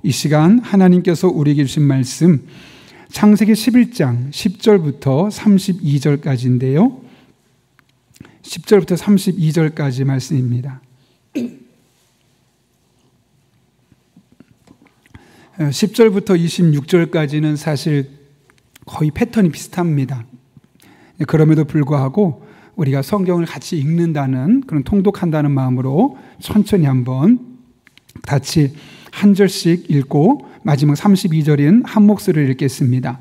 이 시간 하나님께서 우리에게 주신 말씀 창세기 11장 10절부터 32절까지인데요. 10절부터 32절까지 말씀입니다. 10절부터 26절까지는 사실 거의 패턴이 비슷합니다. 그럼에도 불구하고 우리가 성경을 같이 읽는다는, 그런 통독한다는 마음으로 천천히 한번 같이 한 절씩 읽고 마지막 32절인 한 목소리를 읽겠습니다.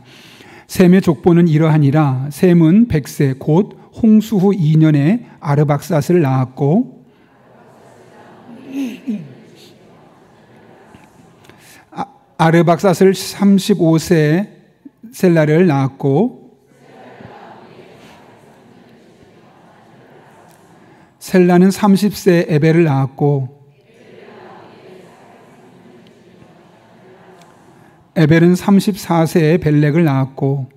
셈의 족보는 이러하니라. 셈은 100세 곧 홍수 후 2년에 아르박삿을 낳았고 아르박삿을 35세에 셀라를 낳았고 셀라는 30세에 에벨을 낳았고 에벨은 34세에 벨렉을 낳았고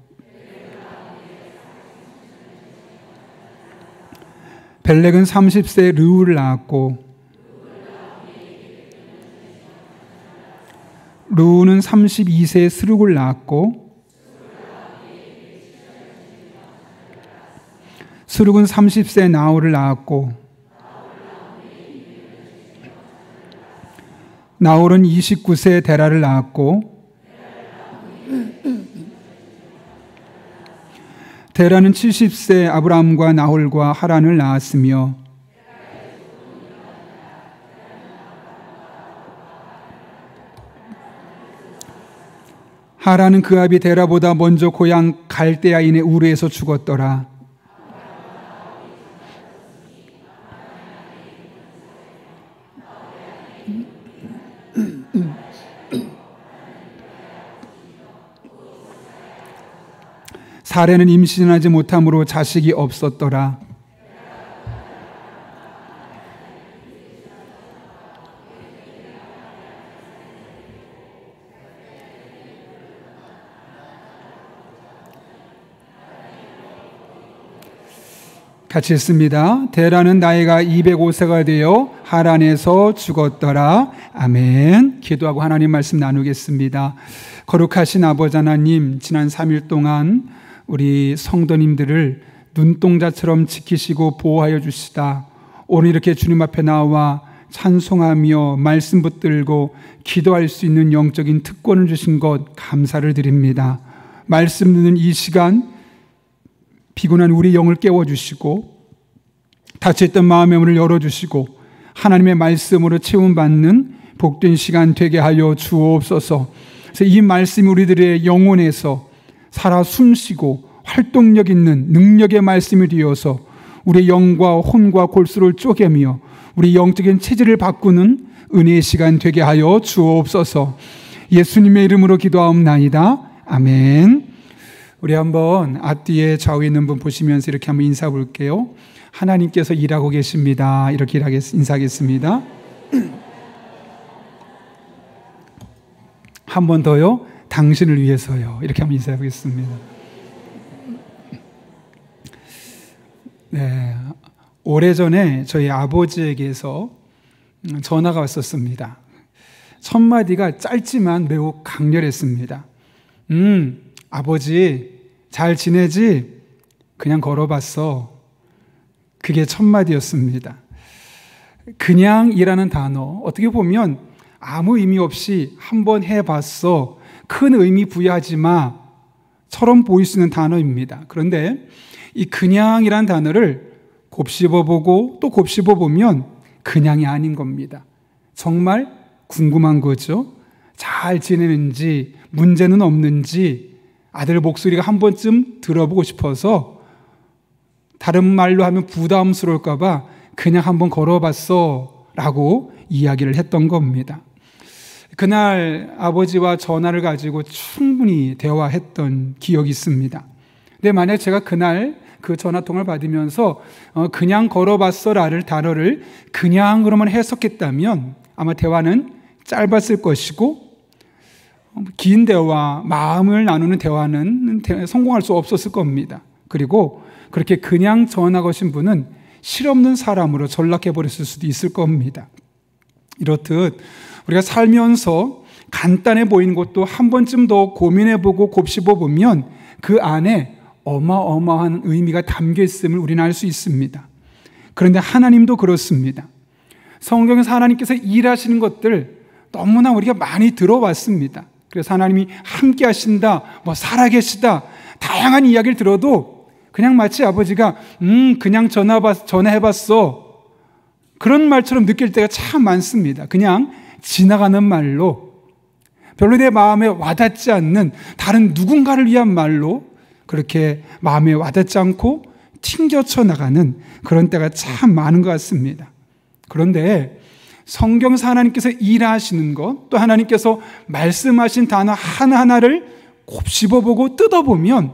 벨렉은 30세에 르우를 낳았고 르우는 32세에 스룩을 낳았고 스룩은 30세에 나홀을 낳았고 나홀은 29세에 데라를 낳았고 데라는 70세에 아브라함과 나홀과 하란을 낳았으며 하란은 그 아비 데라보다 먼저 고향 갈대아인의 우르에서 죽었더라. 사레는 임신하지 못함으로 자식이 없었더라. 같이 읽습니다. 데라는 나이가 205세가 되어 하란에서 죽었더라. 아멘. 기도하고 하나님 말씀 나누겠습니다. 거룩하신 아버지 하나님, 지난 3일 동안 우리 성도님들을 눈동자처럼 지키시고 보호하여 주시다. 오늘 이렇게 주님 앞에 나와 찬송하며 말씀 붙들고 기도할 수 있는 영적인 특권을 주신 것 감사를 드립니다. 말씀 듣는 이 시간 피곤한 우리 영을 깨워주시고 닫혀있던 마음의 문을 열어주시고 하나님의 말씀으로 채움받는 복된 시간 되게 하여 주옵소서. 그래서 이 말씀이 우리들의 영혼에서 살아 숨쉬고 활동력 있는 능력의 말씀이 되어서 우리의 영과 혼과 골수를 쪼개며 우리 영적인 체질을 바꾸는 은혜의 시간 되게 하여 주옵소서. 예수님의 이름으로 기도하옵나이다. 아멘. 우리 한번 앞뒤에 좌우에 있는 분 보시면서 이렇게 한번 인사 볼게요. 하나님께서 일하고 계십니다. 이렇게 인사하겠습니다. 한 번 더요. 당신을 위해서요. 이렇게 한번 인사해 보겠습니다. 네, 오래전에 저희 아버지에게서 전화가 왔었습니다. 첫 마디가 짧지만 매우 강렬했습니다. 아버지 잘 지내지? 그냥 걸어봤어. 그게 첫 마디였습니다. 그냥이라는 단어, 어떻게 보면 아무 의미 없이 한번 해봤어, 큰 의미 부여하지 마 처럼 보일 수 있는 단어입니다. 그런데 이 그냥이라는 단어를 곱씹어보고 또 곱씹어보면 그냥이 아닌 겁니다. 정말 궁금한 거죠. 잘 지내는지, 문제는 없는지 아들 목소리가 한 번쯤 들어보고 싶어서, 다른 말로 하면 부담스러울까 봐 그냥 한번 걸어봤어 라고 이야기를 했던 겁니다. 그날 아버지와 전화를 가지고 충분히 대화했던 기억이 있습니다. 근데 만약 제가 그날 그 전화통화를 받으면서 그냥 걸어봤어 라는 단어를 그냥으로만 해석했다면 아마 대화는 짧았을 것이고 긴 대화, 마음을 나누는 대화는 성공할 수 없었을 겁니다. 그리고 그렇게 그냥 전화 거신 분은 실없는 사람으로 전락해버렸을 수도 있을 겁니다. 이렇듯 우리가 살면서 간단해 보이는 것도 한 번쯤 더 고민해보고 곱씹어보면 그 안에 어마어마한 의미가 담겨 있음을 우리는 알 수 있습니다. 그런데 하나님도 그렇습니다. 성경에서 하나님께서 일하시는 것들 너무나 우리가 많이 들어왔습니다. 그래서 하나님이 함께 하신다, 살아계시다, 다양한 이야기를 들어도 그냥 마치 아버지가 그냥 전화해봤어, 그런 말처럼 느낄 때가 참 많습니다. 그냥 지나가는 말로, 별로 내 마음에 와닿지 않는 다른 누군가를 위한 말로 그렇게 마음에 와닿지 않고 튕겨쳐 나가는 그런 때가 참 많은 것 같습니다. 그런데 성경에서 하나님께서 일하시는 것, 또 하나님께서 말씀하신 단어 하나하나를 곱씹어보고 뜯어보면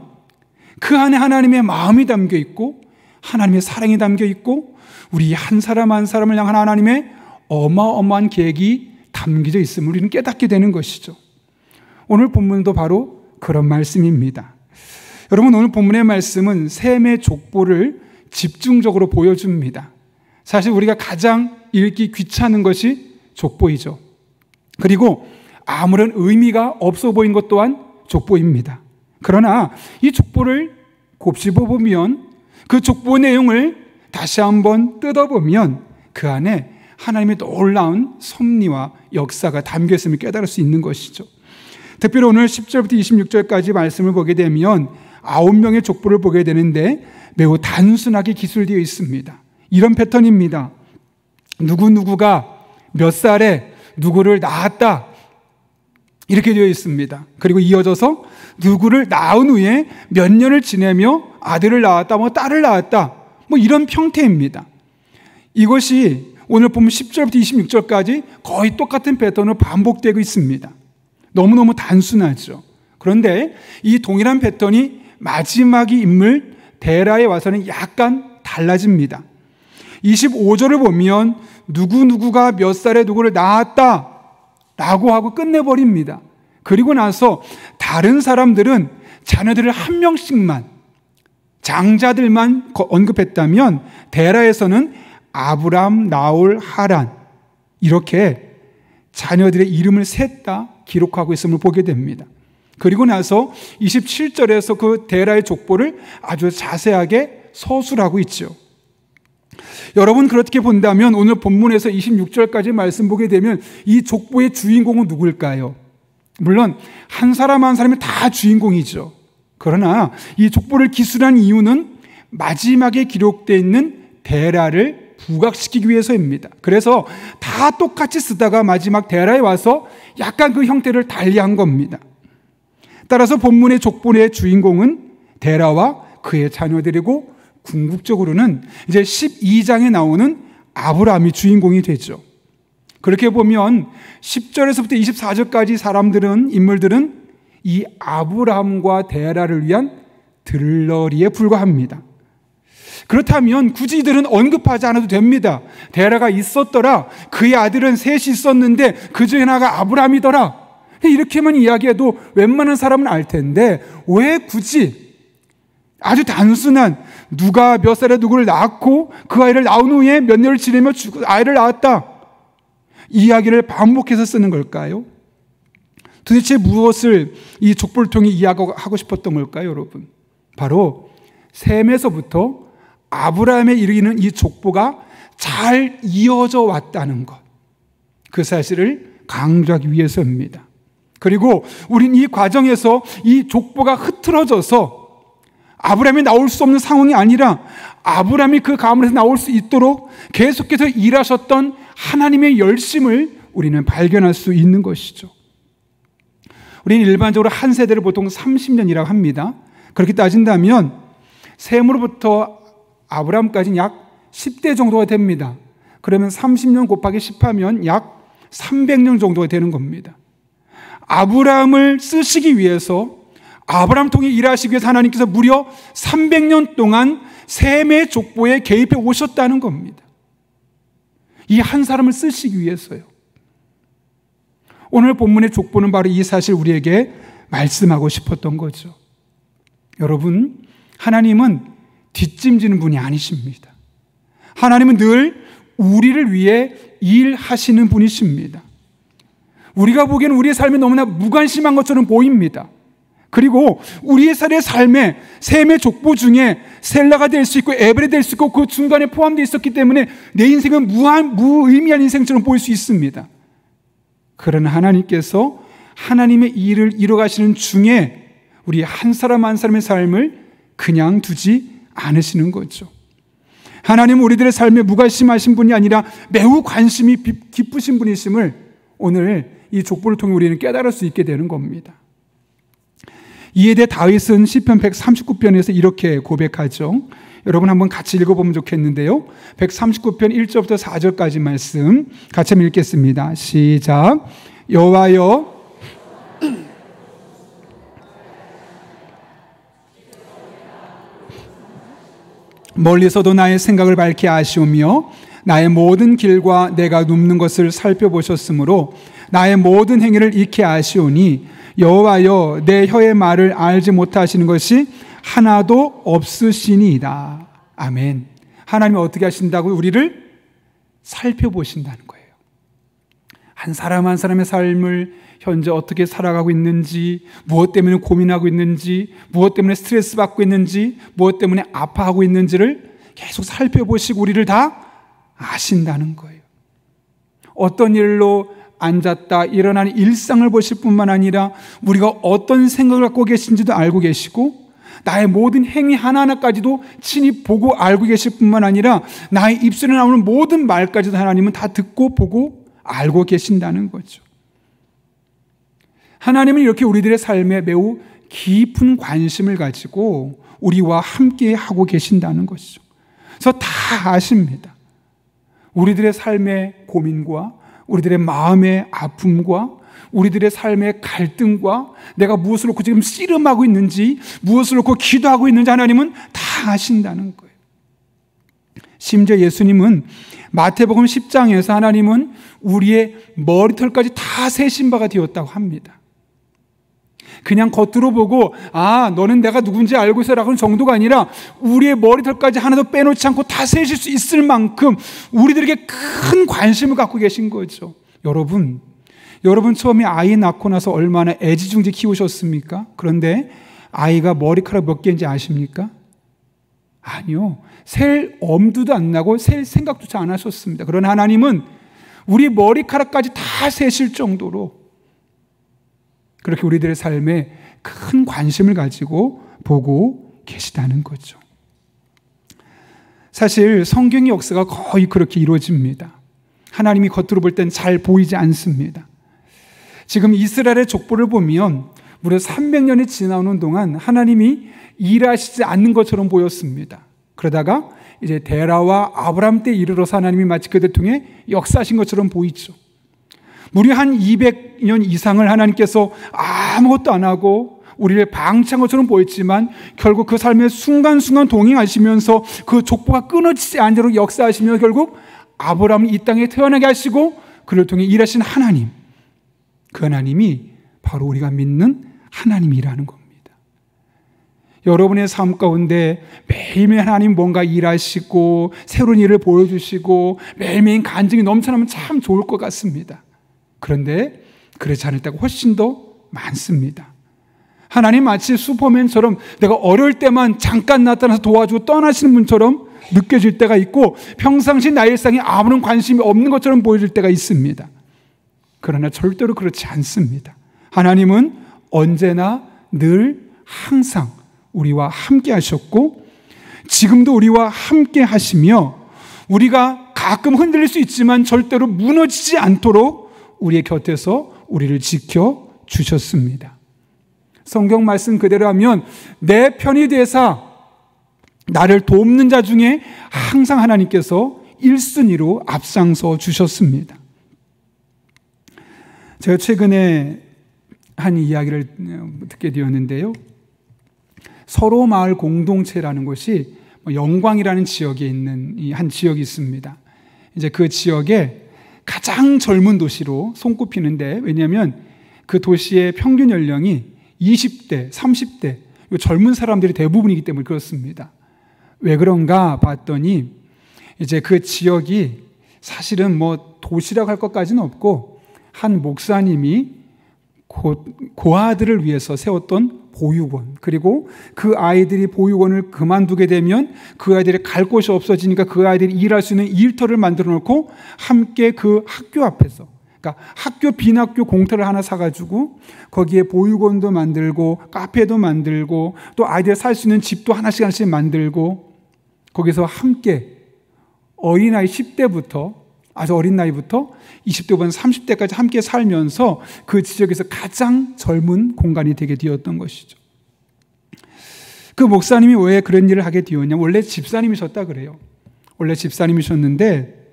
그 안에 하나님의 마음이 담겨 있고 하나님의 사랑이 담겨 있고 우리 한 사람 한 사람을 향한 하나님의 어마어마한 계획이 담겨져 있음을 우리는 깨닫게 되는 것이죠. 오늘 본문도 바로 그런 말씀입니다. 여러분, 오늘 본문의 말씀은 셈의 족보를 집중적으로 보여줍니다. 사실 우리가 가장 읽기 귀찮은 것이 족보이죠. 그리고 아무런 의미가 없어 보이는 것 또한 족보입니다. 그러나 이 족보를 곱씹어보면, 그 족보 내용을 다시 한번 뜯어보면 그 안에 하나님의 놀라운 섭리와 역사가 담겨 있음을 깨달을 수 있는 것이죠. 특별히 오늘 10절부터 26절까지 말씀을 보게 되면 9명의 족보를 보게 되는데 매우 단순하게 기술되어 있습니다. 이런 패턴입니다. 누구누구가 몇 살에 누구를 낳았다, 이렇게 되어 있습니다. 그리고 이어져서 누구를 낳은 후에 몇 년을 지내며 아들을 낳았다, 딸을 낳았다, 이런 형태입니다. 이것이 오늘 보면 10절부터 26절까지 거의 똑같은 패턴으로 반복되고 있습니다. 너무너무 단순하죠. 그런데 이 동일한 패턴이 마지막의 인물 데라에 와서는 약간 달라집니다. 25절을 보면 누구누구가 몇 살에 누구를 낳았다 라고 하고 끝내버립니다. 그리고 나서 다른 사람들은 자녀들을 한 명씩만, 장자들만 언급했다면 데라에서는 아브람, 나홀, 하란, 이렇게 자녀들의 이름을 셋 다 기록하고 있음을 보게 됩니다. 그리고 나서 27절에서 그 데라의 족보를 아주 자세하게 서술하고 있죠. 여러분, 그렇게 본다면 오늘 본문에서 26절까지 말씀 보게 되면 이 족보의 주인공은 누구일까요? 물론 한 사람 한 사람이 다 주인공이죠. 그러나 이 족보를 기술한 이유는 마지막에 기록되어 있는 데라를 부각시키기 위해서입니다. 그래서 다 똑같이 쓰다가 마지막 데라에 와서 약간 그 형태를 달리한 겁니다. 따라서 본문의 족보의 주인공은 데라와 그의 자녀들이고 궁극적으로는 이제 12장에 나오는 아브라함이 주인공이 되죠. 그렇게 보면 10절에서부터 24절까지 인물들은 이 아브라함과 데라를 위한 들러리에 불과합니다. 그렇다면 굳이 이들은 언급하지 않아도 됩니다. 데라가 있었더라, 그의 아들은 셋이 있었는데 그 중에 하나가 아브라함이더라, 이렇게만 이야기해도 웬만한 사람은 알 텐데 왜 굳이 아주 단순한 누가 몇 살에 누구를 낳았고 그 아이를 낳은 후에 몇 년을 지내며 아이를 낳았다, 이야기를 반복해서 쓰는 걸까요? 도대체 무엇을 이 족보를 통해 이야기하고 싶었던 걸까요, 여러분? 바로 셈에서부터 아브라함에 이르기는 이 족보가 잘 이어져 왔다는 것, 그 사실을 강조하기 위해서입니다. 그리고 우린 이 과정에서 이 족보가 흐트러져서 아브라함이 나올 수 없는 상황이 아니라 아브라함이 그 가문에서 나올 수 있도록 계속해서 일하셨던 하나님의 열심을 우리는 발견할 수 있는 것이죠. 우리는 일반적으로 한 세대를 보통 30년이라고 합니다. 그렇게 따진다면 셈으로부터 아브라함까지는 약 10대 정도가 됩니다. 그러면 30년 곱하기 10하면 약 300년 정도가 되는 겁니다. 아브라함을 쓰시기 위해서, 아브라함 통해 일하시기 위해서 하나님께서 무려 300년 동안 셈의 족보에 개입해 오셨다는 겁니다. 이 한 사람을 쓰시기 위해서요. 오늘 본문의 족보는 바로 이 사실 우리에게 말씀하고 싶었던 거죠. 여러분, 하나님은 뒷짐지는 분이 아니십니다. 하나님은 늘 우리를 위해 일하시는 분이십니다. 우리가 보기에는 우리의 삶이 너무나 무관심한 것처럼 보입니다. 그리고 우리의 삶의 셈의 족보 중에 셀라가 될 수 있고 에벨이 될 수 있고 그 중간에 포함되어 있었기 때문에 내 인생은 무의미한 인생처럼 보일 수 있습니다. 그러나 하나님께서 하나님의 일을 이뤄가시는 중에 우리 한 사람 한 사람의 삶을 그냥 두지 않으시는 거죠. 하나님은 우리들의 삶에 무관심하신 분이 아니라 매우 관심이 깊으신 분이심을 오늘 이 족보를 통해 우리는 깨달을 수 있게 되는 겁니다. 이에 대해 다윗은 시편 139편에서 이렇게 고백하죠. 여러분 한번 같이 읽어보면 좋겠는데요. 139편 1절부터 4절까지 말씀 같이 한번 읽겠습니다. 시작. 여호와여, 멀리서도 나의 생각을 밝히 아시오며 나의 모든 길과 내가 눕는 것을 살펴보셨으므로 나의 모든 행위를 익히 아시오니 여호와여, 내 혀의 말을 알지 못하시는 것이 하나도 없으시니이다. 아멘. 하나님이 어떻게 하신다고? 우리를 살펴보신다는 거예요. 한 사람 한 사람의 삶을 현재 어떻게 살아가고 있는지, 무엇 때문에 고민하고 있는지, 무엇 때문에 스트레스 받고 있는지, 무엇 때문에 아파하고 있는지를 계속 살펴보시고 우리를 다 아신다는 거예요. 어떤 일로 앉았다 일어나는 일상을 보실 뿐만 아니라 우리가 어떤 생각을 갖고 계신지도 알고 계시고 나의 모든 행위 하나하나까지도 친히 보고 알고 계실 뿐만 아니라 나의 입술에 나오는 모든 말까지도 하나님은 다 듣고 보고 알고 계신다는 거죠. 하나님은 이렇게 우리들의 삶에 매우 깊은 관심을 가지고 우리와 함께 하고 계신다는 것이죠. 그래서 다 아십니다. 우리들의 삶의 고민과 우리들의 마음의 아픔과 우리들의 삶의 갈등과 내가 무엇을 놓고 지금 씨름하고 있는지 무엇을 놓고 기도하고 있는지 하나님은 다 아신다는 거예요. 심지어 예수님은 마태복음 10장에서 하나님은 우리의 머리털까지 다 세신 바가 되었다고 합니다. 그냥 겉으로 보고 너는 내가 누군지 알고 있어라는 정도가 아니라 우리의 머리털까지 하나도 빼놓지 않고 다 세실 수 있을 만큼 우리들에게 큰 관심을 갖고 계신 거죠. 여러분 처음에 아이 낳고 나서 얼마나 애지중지 키우셨습니까? 그런데 아이가 머리카락 몇 개인지 아십니까? 아니요. 셀 엄두도 안 나고 셀 생각조차 안 하셨습니다. 그러나 하나님은 우리 머리카락까지 다 세실 정도로 그렇게 우리들의 삶에 큰 관심을 가지고 보고 계시다는 거죠. 사실 성경의 역사가 거의 그렇게 이루어집니다. 하나님이 겉으로 볼 땐 잘 보이지 않습니다. 지금 이스라엘의 족보를 보면 무려 300년이 지나오는 동안 하나님이 일하시지 않는 것처럼 보였습니다. 그러다가 이제 데라와 아브람 때 이르러서 하나님이 마치 그들 통해 역사하신 것처럼 보이죠. 무려 한 200년 이상을 하나님께서 아무것도 안 하고 우리를 방치한 것처럼 보였지만 결국 그 삶의 순간순간 동행하시면서 그 족보가 끊어지지 않도록 역사하시며 결국 아브라함을 이 땅에 태어나게 하시고 그를 통해 일하신 하나님, 그 하나님이 바로 우리가 믿는 하나님이라는 겁니다. 여러분의 삶 가운데 매일매일 하나님 뭔가 일하시고 새로운 일을 보여주시고 매일매일 간증이 넘쳐나면 참 좋을 것 같습니다. 그런데 그렇지 않을 때가 훨씬 더 많습니다. 하나님 마치 슈퍼맨처럼 내가 어려울 때만 잠깐 나타나서 도와주고 떠나시는 분처럼 느껴질 때가 있고 평상시 나의 일상에 아무런 관심이 없는 것처럼 보여질 때가 있습니다. 그러나 절대로 그렇지 않습니다. 하나님은 언제나 늘 항상 우리와 함께 하셨고 지금도 우리와 함께 하시며 우리가 가끔 흔들릴 수 있지만 절대로 무너지지 않도록 우리의 곁에서 우리를 지켜주셨습니다. 성경 말씀 그대로 하면 내 편이 되사 나를 돕는 자 중에 항상 하나님께서 1순위로 앞장서 주셨습니다. 제가 최근에 한 이야기를 듣게 되었는데요. 서로 마을 공동체라는 곳이 영광이라는 지역에 있는 한 지역이 있습니다. 이제 그 지역에 가장 젊은 도시로 손꼽히는데 왜냐하면 그 도시의 평균 연령이 20대, 30대 젊은 사람들이 대부분이기 때문에 그렇습니다. 왜 그런가 봤더니 이제 그 지역이 사실은 뭐 도시라고 할 것까지는 없고 한 목사님이 그 아들을 위해서 세웠던 보육원, 그리고 그 아이들이 보육원을 그만두게 되면 그 아이들이 갈 곳이 없어지니까 그 아이들이 일할 수 있는 일터를 만들어 놓고 함께 그 학교 앞에서, 그러니까 학교 빈학교 공터를 하나 사가지고 거기에 보육원도 만들고 카페도 만들고 또 아이들 살 수 있는 집도 하나씩 만들고 거기서 함께 어린아이 10대부터 아주 어린 나이부터 20대부터 30대까지 함께 살면서 그 지역에서 가장 젊은 공간이 되게 되었던 것이죠. 그 목사님이 왜 그런 일을 하게 되었냐? 원래 집사님이셨다 그래요. 원래 집사님이셨는데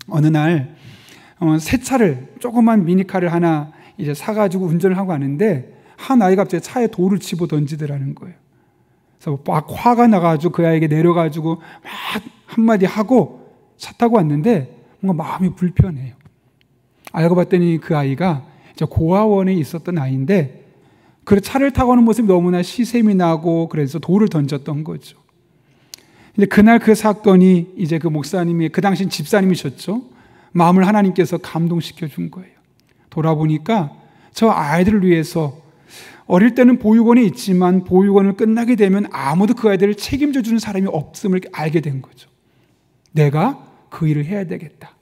어느 날 새 차를, 조그만 미니카를 하나 이제 사가지고 운전을 하고 가는데 한 아이가 갑자기 차에 돌을 집어 던지더라는 거예요. 그래서 막 화가 나가지고 그 아이에게 내려가지고 막 한마디 하고 차 타고 왔는데 뭔가 마음이 불편해요. 알고 봤더니 그 아이가 고아원에 있었던 아이인데 그 차를 타고 가는 모습이 너무나 시샘이 나고 그래서 돌을 던졌던 거죠. 근데 그날 그 사건이 이제 그 목사님이 그 당시 집사님이셨죠. 마음을 하나님께서 감동시켜 준 거예요. 돌아보니까 저 아이들을 위해서 어릴 때는 보육원에 있지만 보육원을 끝나게 되면 아무도 그 아이들을 책임져 주는 사람이 없음을 알게 된 거죠. 내가 그 일을 해야 되겠다.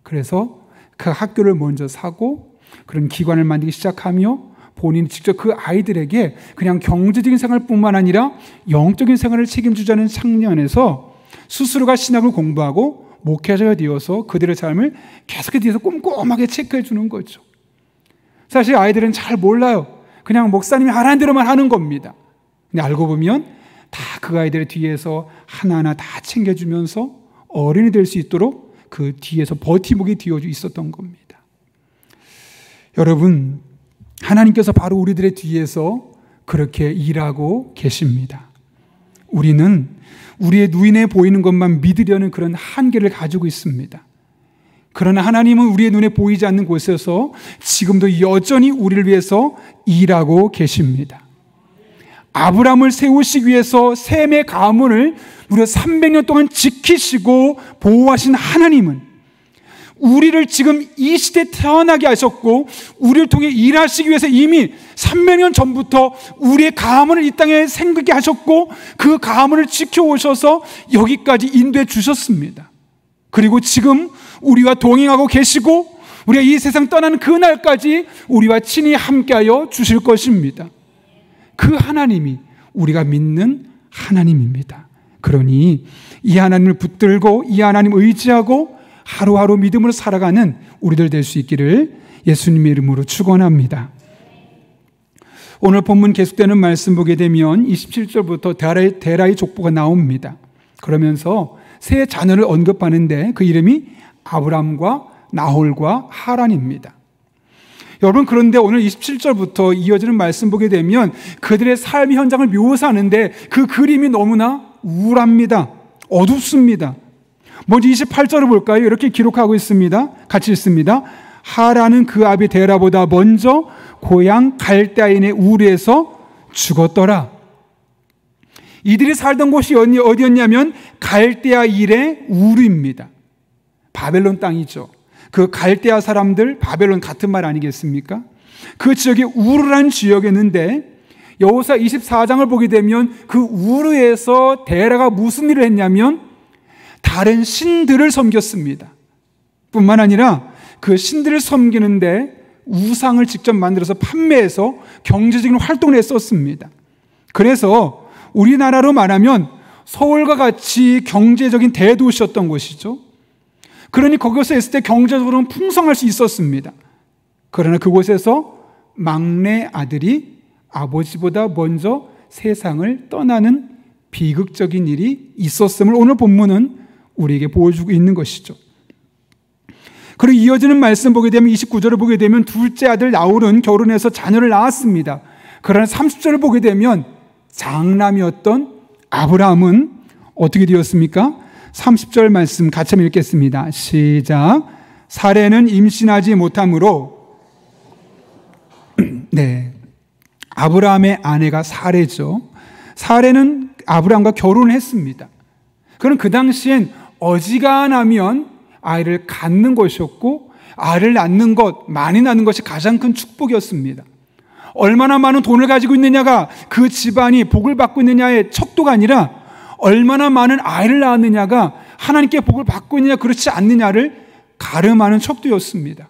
그래서 그 학교를 먼저 사고 그런 기관을 만들기 시작하며 본인이 직접 그 아이들에게 그냥 경제적인 생활뿐만 아니라 영적인 생활을 책임지자는 측면에서 스스로가 신학을 공부하고 목회자가 되어서 그들의 삶을 계속해서 꼼꼼하게 체크해 주는 거죠. 사실 아이들은 잘 몰라요. 그냥 목사님이 하라는 대로만 하는 겁니다. 근데 알고 보면 다 그 아이들의 뒤에서 하나하나 다 챙겨주면서 어른이 될 수 있도록 그 뒤에서 버팀목이 되어져 있었던 겁니다. 여러분, 하나님께서 바로 우리들의 뒤에서 그렇게 일하고 계십니다. 우리는 우리의 눈에 보이는 것만 믿으려는 그런 한계를 가지고 있습니다. 그러나 하나님은 우리의 눈에 보이지 않는 곳에서 지금도 여전히 우리를 위해서 일하고 계십니다. 아브라함을 세우시기 위해서 셈의 가문을 무려 300년 동안 지키시고 보호하신 하나님은 우리를 지금 이 시대에 태어나게 하셨고 우리를 통해 일하시기 위해서 이미 300년 전부터 우리의 가문을 이 땅에 생기게 하셨고 그 가문을 지켜오셔서 여기까지 인도해 주셨습니다. 그리고 지금 우리와 동행하고 계시고 우리가 이 세상 떠나는 그날까지 우리와 친히 함께하여 주실 것입니다. 그 하나님이 우리가 믿는 하나님입니다. 그러니 이 하나님을 붙들고 이 하나님 의지하고 하루하루 믿음으로 살아가는 우리들 될 수 있기를 예수님의 이름으로 축원합니다. 오늘 본문 계속되는 말씀 보게 되면 27절부터 데라의 족보가 나옵니다. 그러면서 세 자녀를 언급하는데 그 이름이 아브람과 나홀과 하란입니다. 여러분, 그런데 오늘 27절부터 이어지는 말씀 보게 되면 그들의 삶의 현장을 묘사하는데 그 그림이 너무나 우울합니다. 어둡습니다. 먼저 28절을 볼까요? 이렇게 기록하고 있습니다. 같이 읽습니다. 하란은 그 아비 데라보다 먼저 고향 갈대아인의 우르에서 죽었더라. 이들이 살던 곳이 어디였냐면 갈대아 일의 우르입니다. 바벨론 땅이죠. 그 갈대아 사람들, 바벨론 같은 말 아니겠습니까? 그 지역에 우르라는 지역이었는데 여호수아 24장을 보게 되면 그 우르에서 데라가 무슨 일을 했냐면 다른 신들을 섬겼습니다. 뿐만 아니라 그 신들을 섬기는데 우상을 직접 만들어서 판매해서 경제적인 활동을 했었습니다. 그래서 우리나라로 말하면 서울과 같이 경제적인 대도시였던 곳이죠. 그러니 거기서 있을 때 경제적으로는 풍성할 수 있었습니다. 그러나 그곳에서 막내 아들이 아버지보다 먼저 세상을 떠나는 비극적인 일이 있었음을 오늘 본문은 우리에게 보여주고 있는 것이죠. 그리고 이어지는 말씀 보게 되면 29절을 보게 되면 둘째 아들 나홀은 결혼해서 자녀를 낳았습니다. 그러나 30절을 보게 되면 장남이었던 아브라함은 어떻게 되었습니까? 30절 말씀 같이 한번 읽겠습니다. 시작. 사레는 임신하지 못하므로 네, 아브라함의 아내가 사레죠. 사레는 아브라함과 결혼을 했습니다. 그럼 그 당시엔 어지간하면 아이를 갖는 것이었고 아이를 낳는 것, 많이 낳는 것이 가장 큰 축복이었습니다. 얼마나 많은 돈을 가지고 있느냐가 그 집안이 복을 받고 있느냐의 척도가 아니라 얼마나 많은 아이를 낳았느냐가 하나님께 복을 받고 있느냐 그렇지 않느냐를 가름하는 척도였습니다.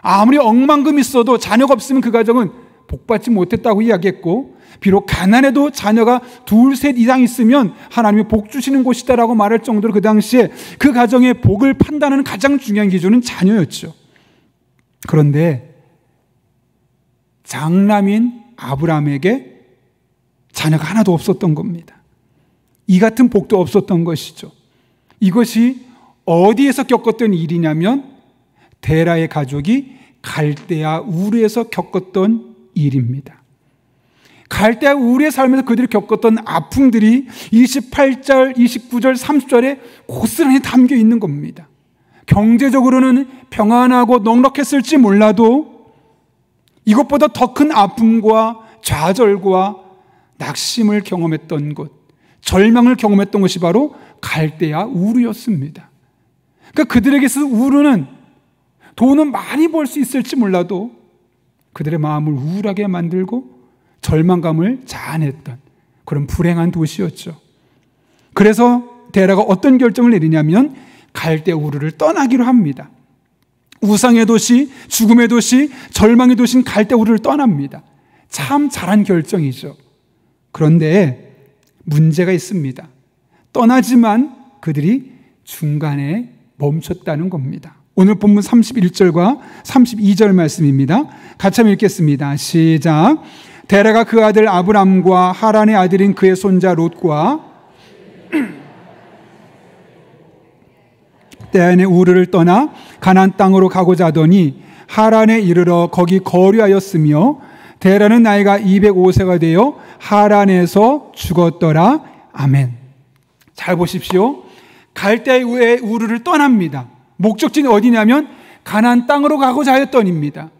아무리 억만금이 있어도 자녀가 없으면 그 가정은 복받지 못했다고 이야기했고, 비록 가난해도 자녀가 둘, 셋 이상 있으면 하나님이 복 주시는 곳이다라고 말할 정도로 그 당시에 그 가정의 복을 판단하는 가장 중요한 기준은 자녀였죠. 그런데 장남인 아브라함에게 자녀가 하나도 없었던 겁니다. 이 같은 복도 없었던 것이죠. 이것이 어디에서 겪었던 일이냐면 데라의 가족이 갈대아 우르에서 겪었던 일입니다. 갈대아 우르의 삶에서 그들이 겪었던 아픔들이 28절, 29절, 30절에 고스란히 담겨 있는 겁니다. 경제적으로는 평안하고 넉넉했을지 몰라도 이것보다 더 큰 아픔과 좌절과 낙심을 경험했던 곳, 절망을 경험했던 것이 바로 갈대아 우르였습니다. 그러니까 그들에게서 우르는 돈은 많이 벌 수 있을지 몰라도 그들의 마음을 우울하게 만들고 절망감을 자아냈던 그런 불행한 도시였죠. 그래서 데라가 어떤 결정을 내리냐면 갈대아 우르를 떠나기로 합니다. 우상의 도시, 죽음의 도시, 절망의 도시인 갈대아 우르를 떠납니다. 참 잘한 결정이죠. 그런데 문제가 있습니다. 떠나지만 그들이 중간에 멈췄다는 겁니다. 오늘 본문 31절과 32절 말씀입니다. 같이 한번 읽겠습니다. 시작. 데라가 그 아들 아브람과 하란의 아들인 그의 손자 롯과 때안의 우르를 떠나 가나안 땅으로 가고자 하더니 하란에 이르러 거기 거류하였으며 데라는 나이가 205세가 되어 하란에서 죽었더라. 아멘. 잘 보십시오. 갈대아의 우르를 떠납니다. 목적지는 어디냐면 가나안 땅으로 가고자 하였더니입니다.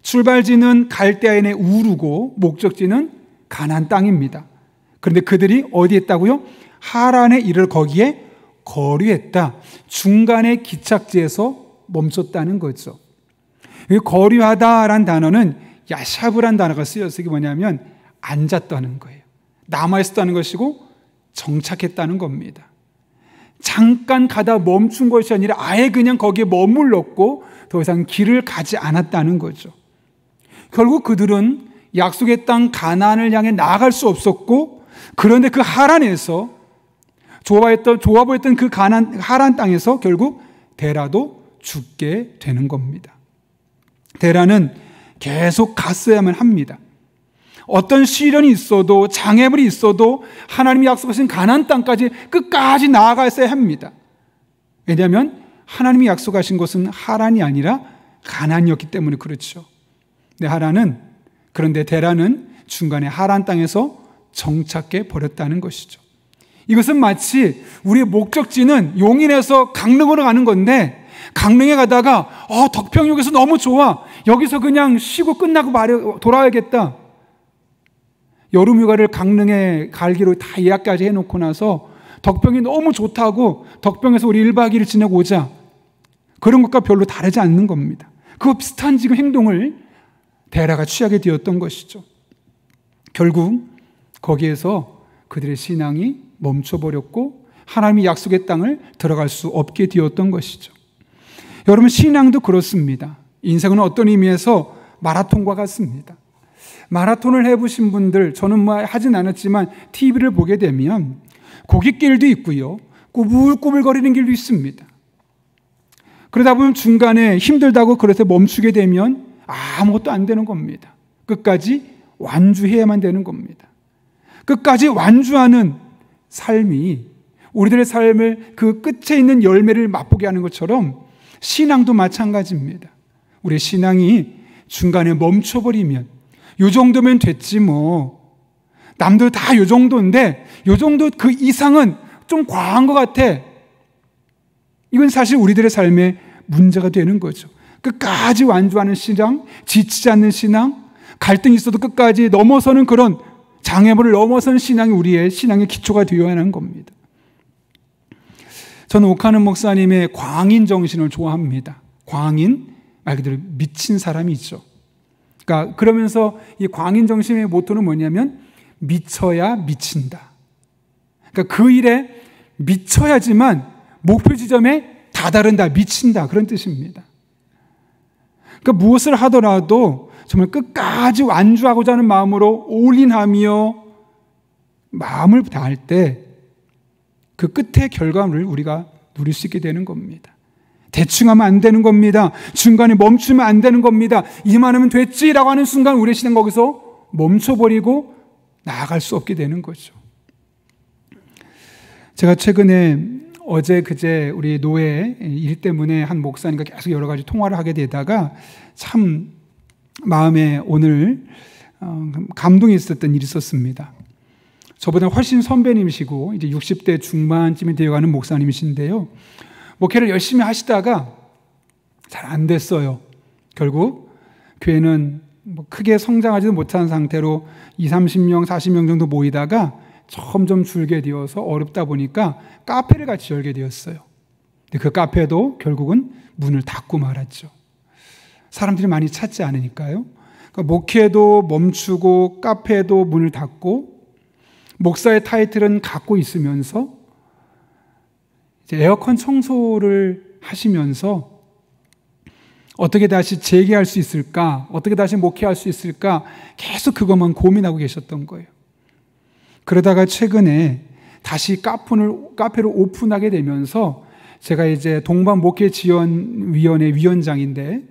출발지는 갈대아인의 우르고 목적지는 가나안 땅입니다. 그런데 그들이 어디에 있다고요? 하란에 이르러 거기에 거류했다. 중간에 기착지에서 멈췄다는 거죠. 이 거류하다라는 단어는 야샤브란 단어가 쓰여서 이게 뭐냐면 앉았다는 거예요. 남아있었다는 것이고 정착했다는 겁니다. 잠깐 가다 멈춘 것이 아니라 아예 그냥 거기에 머물렀고 더 이상 길을 가지 않았다는 거죠. 결국 그들은 약속의 땅 가나안을 향해 나아갈 수 없었고, 그런데 그 하란에서 좋아 보였던 그 하란 땅에서 결국 데라도 죽게 되는 겁니다. 데라는 계속 갔어야만 합니다. 어떤 시련이 있어도 장애물이 있어도 하나님이 약속하신 가나안 땅까지 끝까지 나아갔어야 합니다. 왜냐하면 하나님이 약속하신 것은 하란이 아니라 가나안이었기 때문에 그렇죠. 그런데 데라는 중간에 하란 땅에서 정착해 버렸다는 것이죠. 이것은 마치 우리의 목적지는 용인에서 강릉으로 가는 건데 강릉에 가다가 덕평역에서 너무 좋아. 여기서 그냥 쉬고 끝나고 돌아와야겠다. 여름휴가를 강릉에 가기로 다 예약까지 해놓고 나서 덕평이 너무 좋다고 덕평에서 우리 1박 2일 지내고 오자. 그런 것과 별로 다르지 않는 겁니다. 그 비슷한 지금 행동을 데라가 취하게 되었던 것이죠. 결국 거기에서 그들의 신앙이 멈춰버렸고 하나님이 약속의 땅을 들어갈 수 없게 되었던 것이죠. 여러분, 신앙도 그렇습니다. 인생은 어떤 의미에서 마라톤과 같습니다. 마라톤을 해보신 분들, 저는 하진 않았지만 TV를 보게 되면 고깃길도 있고요, 꾸불꾸불거리는 길도 있습니다. 그러다 보면 중간에 힘들다고 그래서 멈추게 되면 아무것도 안 되는 겁니다. 끝까지 완주해야만 되는 겁니다. 끝까지 완주하는 삶이 우리들의 삶을 그 끝에 있는 열매를 맛보게 하는 것처럼 신앙도 마찬가지입니다. 우리의 신앙이 중간에 멈춰버리면 요 정도면 됐지 뭐, 남들 다 요 정도인데 요 정도 그 이상은 좀 과한 것 같아. 이건 사실 우리들의 삶에 문제가 되는 거죠. 끝까지 완주하는 신앙, 지치지 않는 신앙, 갈등이 있어도 끝까지 넘어서는 그런 장애물을 넘어서는 신앙이 우리의 신앙의 기초가 되어야 하는 겁니다. 저는 오카는 목사님의 광인 정신을 좋아합니다. 광인, 말 그대로 미친 사람이 있죠. 그러니까 그러면서 이 광인 정신의 모토는 뭐냐면 미쳐야 미친다. 그러니까 그 일에 미쳐야지만 목표 지점에 다다른다, 미친다, 그런 뜻입니다. 그러니까 무엇을 하더라도 정말 끝까지 완주하고자 하는 마음으로 올인하며 마음을 다할 때 그 끝의 결과물을 우리가 누릴 수 있게 되는 겁니다. 대충 하면 안 되는 겁니다. 중간에 멈추면 안 되는 겁니다. 이만 하면 됐지라고 하는 순간 우리의 신앙 거기서 멈춰버리고 나아갈 수 없게 되는 거죠. 제가 최근에 어제 그제 우리 노예 일 때문에 한 목사님과 계속 여러 가지 통화를 하게 되다가 참 마음에 오늘 감동이 있었던 일이 있었습니다. 저보다 훨씬 선배님이시고 이제 60대 중반쯤이 되어가는 목사님이신데요. 목회를 열심히 하시다가 잘 안 됐어요. 결국 교회는 크게 성장하지도 못한 상태로 20, 30명, 40명 정도 모이다가 점점 줄게 되어서 어렵다 보니까 카페를 같이 열게 되었어요. 근데 그 카페도 결국은 문을 닫고 말았죠. 사람들이 많이 찾지 않으니까요. 그러니까 목회도 멈추고 카페도 문을 닫고 목사의 타이틀은 갖고 있으면서 이제 에어컨 청소를 하시면서 어떻게 다시 재개할 수 있을까? 어떻게 다시 목회할 수 있을까? 계속 그것만 고민하고 계셨던 거예요. 그러다가 최근에 다시 카페를 오픈하게 되면서 제가 이제 동반 목회 지원위원회 위원장인데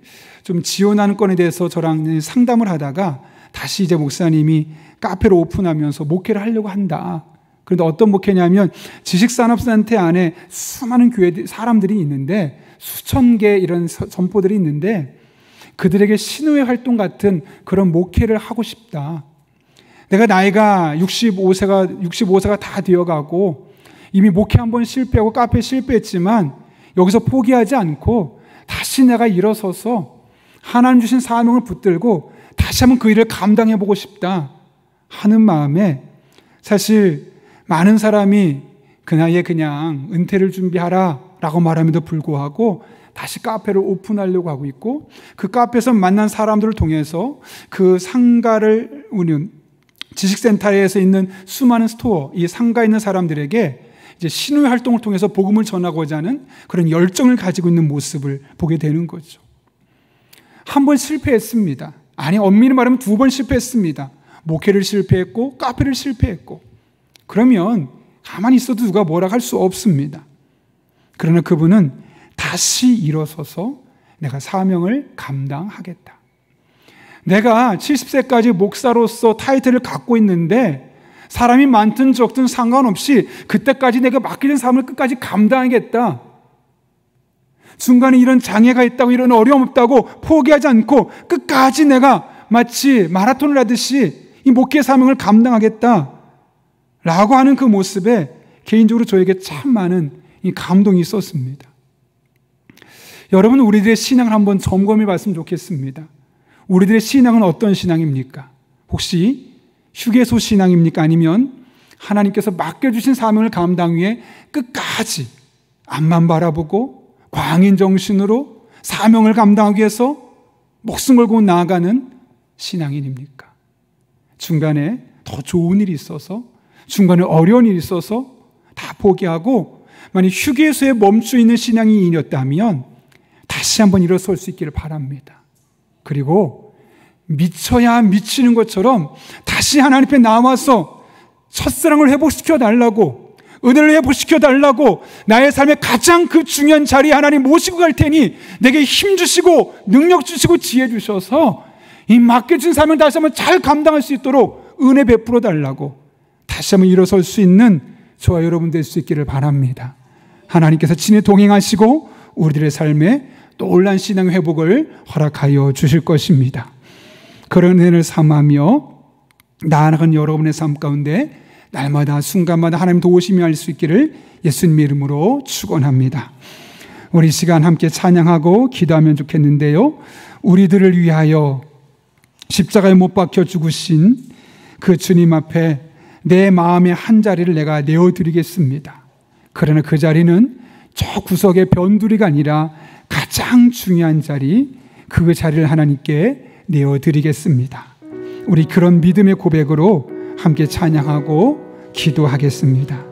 좀 지원하는 건에 대해서 저랑 상담을 하다가 다시 이제 목사님이 카페를 오픈하면서 목회를 하려고 한다. 그런데 어떤 목회냐면 지식산업센터 안에 수많은 교회 사람들이 있는데 수천 개 이런 점포들이 있는데 그들에게 신우의 활동 같은 그런 목회를 하고 싶다. 내가 나이가 65세가 다 되어가고 이미 목회 한번 실패하고 카페 실패했지만 여기서 포기하지 않고 다시 내가 일어서서 하나님 주신 사명을 붙들고 다시 한번 그 일을 감당해보고 싶다 하는 마음에 사실 많은 사람이 그 나이에 그냥 은퇴를 준비하라 라고 말함에도 불구하고 다시 카페를 오픈하려고 하고 있고 그 카페에서 만난 사람들을 통해서 그 상가를 우는 지식센터에서 있는 수많은 스토어, 이 상가에 있는 사람들에게 이제 신우의 활동을 통해서 복음을 전하고자 하는 그런 열정을 가지고 있는 모습을 보게 되는 거죠. 한 번 실패했습니다. 아니, 엄밀히 말하면 2번 실패했습니다. 목회를 실패했고 카페를 실패했고 그러면 가만히 있어도 누가 뭐라 할 수 없습니다. 그러나 그분은 다시 일어서서 내가 사명을 감당하겠다. 내가 70세까지 목사로서 타이틀을 갖고 있는데 사람이 많든 적든 상관없이 그때까지 내가 맡기는 삶을 끝까지 감당하겠다. 중간에 이런 장애가 있다고 이런 어려움 없다고 포기하지 않고 끝까지 내가 마치 마라톤을 하듯이 이 목회 사명을 감당하겠다 라고 하는 그 모습에 개인적으로 저에게 참 많은 이 감동이 있었습니다. 여러분, 우리들의 신앙을 한번 점검해 봤으면 좋겠습니다. 우리들의 신앙은 어떤 신앙입니까? 혹시 휴게소 신앙입니까? 아니면 하나님께서 맡겨주신 사명을 감당 위해 끝까지 앞만 바라보고 광인 정신으로 사명을 감당하기 위해서 목숨 걸고 나아가는 신앙인입니까? 중간에 더 좋은 일이 있어서 중간에 어려운 일이 있어서 다 포기하고 만약 휴게소에 멈춰 있는 신앙인이었다면 다시 한번 일어설 수 있기를 바랍니다. 그리고 미쳐야 미치는 것처럼 다시 하나님 앞에 나와서 첫사랑을 회복시켜 달라고, 은혜를 회복시켜 달라고, 나의 삶의 가장 그 중요한 자리에 하나님 모시고 갈 테니 내게 힘 주시고 능력 주시고 지혜 주셔서 이 맡겨진 사명 다시 한번 잘 감당할 수 있도록 은혜 베풀어 달라고 다시 한번 일어설 수 있는 저와 여러분 될 수 있기를 바랍니다. 하나님께서 친히 동행하시고 우리들의 삶에 놀라운 신앙 회복을 허락하여 주실 것입니다. 그런 은혜를 삼하며 나아가는 여러분의 삶 가운데 날마다 순간마다 하나님 도우심이 할 수 있기를 예수님의 이름으로 축원합니다. 우리 시간 함께 찬양하고 기도하면 좋겠는데요. 우리들을 위하여 십자가에 못 박혀 죽으신 그 주님 앞에 내 마음의 한 자리를 내가 내어드리겠습니다. 그러나 그 자리는 저 구석의 변두리가 아니라 가장 가장 중요한 자리, 그 자리를 하나님께 내어드리겠습니다. 우리 그런 믿음의 고백으로 함께 찬양하고 기도하겠습니다.